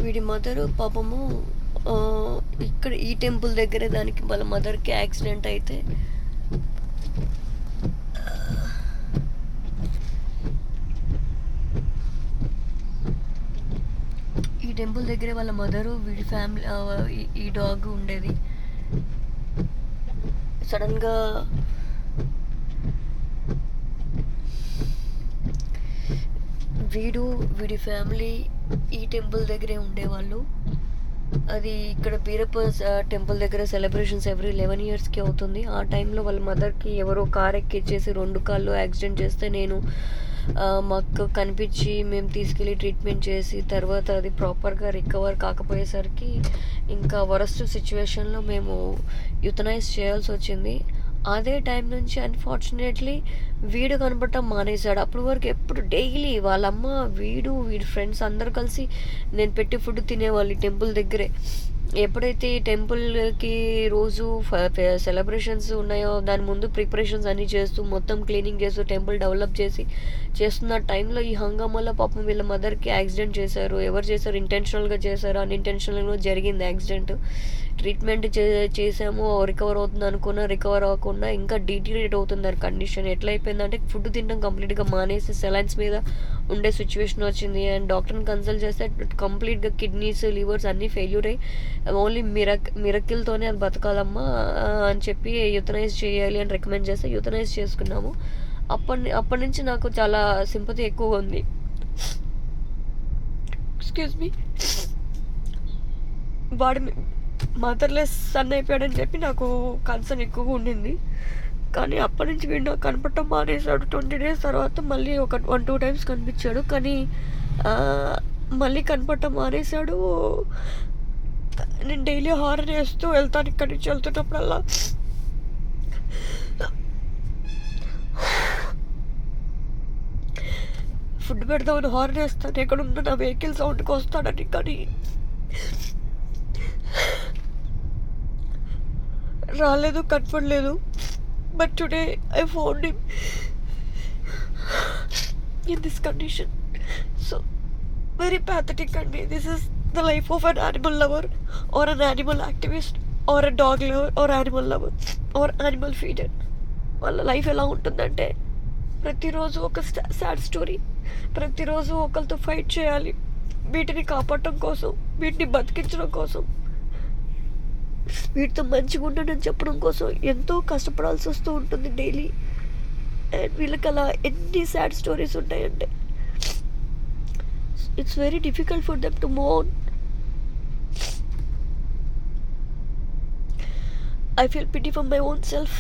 వీడి మదరు పాపము ఇక్కడ ఈ టెంపుల్ దగ్గరే దానికి వాళ్ళ మదర్కి యాక్సిడెంట్ అయితే ఈ టెంపుల్ దగ్గరే వాళ్ళ మదరు వీడి ఫ్యామిలీ ఈ డాగ్ ఉండేది. సడన్గా వీడి ఫ్యామిలీ ఈ టెంపుల్ దగ్గరే ఉండేవాళ్ళు. అది ఇక్కడ బీరప్ప టెంపుల్ దగ్గర సెలబ్రేషన్స్ ఎవ్రీ 11 yearsకి అవుతుంది. ఆ టైంలో వాళ్ళ మదర్కి ఎవరో కార్ ఎక్కిచ్చేసి 2 కాళ్ళు యాక్సిడెంట్ చేస్తే నేను మాకు కనిపించి మేము తీసుకెళ్ళి ట్రీట్మెంట్ చేసి తర్వాత అది ప్రాపర్గా రికవర్ కాకపోయేసరికి ఇంకా వరస్ట్ సిచ్యువేషన్లో మేము యూథనైజ్ చేయాల్సి వచ్చింది. అదే టైం నుంచి అన్ఫార్చునేట్లీ వీడు కనపడటం మానేశాడు. అప్పటి వరకు ఎప్పుడు డైలీ వాళ్ళమ్మ వీడి ఫ్రెండ్స్ అందరు కలిసి నేను పెట్టి ఫుడ్ తినేవాళ్ళు ఈ టెంపుల్ దగ్గరే. ఎప్పుడైతే ఈ టెంపుల్కి రోజు సెలబ్రేషన్స్ ఉన్నాయో దాని ముందు ప్రిపరేషన్స్ అన్నీ చేస్తూ మొత్తం క్లీనింగ్ చేస్తూ టెంపుల్ డెవలప్ చేస్తున్న టైంలో ఈ హంగామాలో పాపం వీళ్ళ మదర్కి యాక్సిడెంట్ చేశారు. ఎవరు చేశారు? ఇంటెన్షనల్గా చేశారు, అన్ఇంటెన్షనల్గా జరిగింది యాక్సిడెంట్. ట్రీట్మెంట్ చేసాము, రికవర్ అవుతుంది అనుకున్నా రికవర్ అవ్వకుండా ఇంకా డీటీరియరేట్ అవుతుంది దాని కండిషన్. ఎట్లా అయిపోయిందంటే ఫుడ్ తినడం కంప్లీట్గా మానేసి సెలైన్స్ మీద ఉండే సిచ్యువేషన్ వచ్చింది. అండ్ డాక్టర్ని కన్సల్ట్ చేస్తే కంప్లీట్గా కిడ్నీస్ లివర్స్ అన్నీ ఫెయిల్యూర్ అయ్యి ఓన్లీ మిరకిల్తోనే అది బతకాలమ్మా అని చెప్పి యూథనైజ్ చేయాలి అని రికమెండ్ చేస్తే యూథనైజ్ చేసుకున్నాము. అప్పటి నుంచి నాకు చాలా సింపతి ఎక్కువగా ఉంది. Excuse me. వాడి మదర్లెస్ సన్ అయిపోయాడని చెప్పి నాకు కన్సర్న్ ఎక్కువగా ఉండింది. కానీ అప్పటి నుంచి వీడు నాకు కనపడటం మానేశాడు. 20 days తర్వాత మళ్ళీ ఒక 1-2 times కనిపించాడు. కానీ మళ్ళీ కనపడటం మానేశాడు. నేను డైలీ హారన్ వేస్తూ వెళ్తాను ఇక్కడి నుంచి వెళ్తున్నప్పుడల్లా. ఫుడ్ పెడదామని హారన్ వేస్తాను, ఎక్కడున్నా నా వెహికల్ సౌండ్కి వస్తాడని. కానీ రాలేదు, కనపడలేదు. But today I found him in this condition. So very pathetic అండి. This is the life of an animal lover or an animal activist or a dog lover or animal lover or animal feeder. వాళ్ళ life ఎలా ఉంటుందంటే ప్రతిరోజు ఒక sad story, ప్రతిరోజు ఒకరితో fight చేయాలి వీటిని కాపాడటం కోసం, వీటిని బతికించడం కోసం, వీటితో మంచిగా ఉండడని చెప్పడం కోసం ఎంతో కష్టపడాల్సి వస్తూ ఉంటుంది డైలీ. అండ్ వీళ్ళకి అలా ఎన్ని సాడ్ స్టోరీస్ ఉంటాయంటే it's very difficult for them to move on. I feel pity for my own self.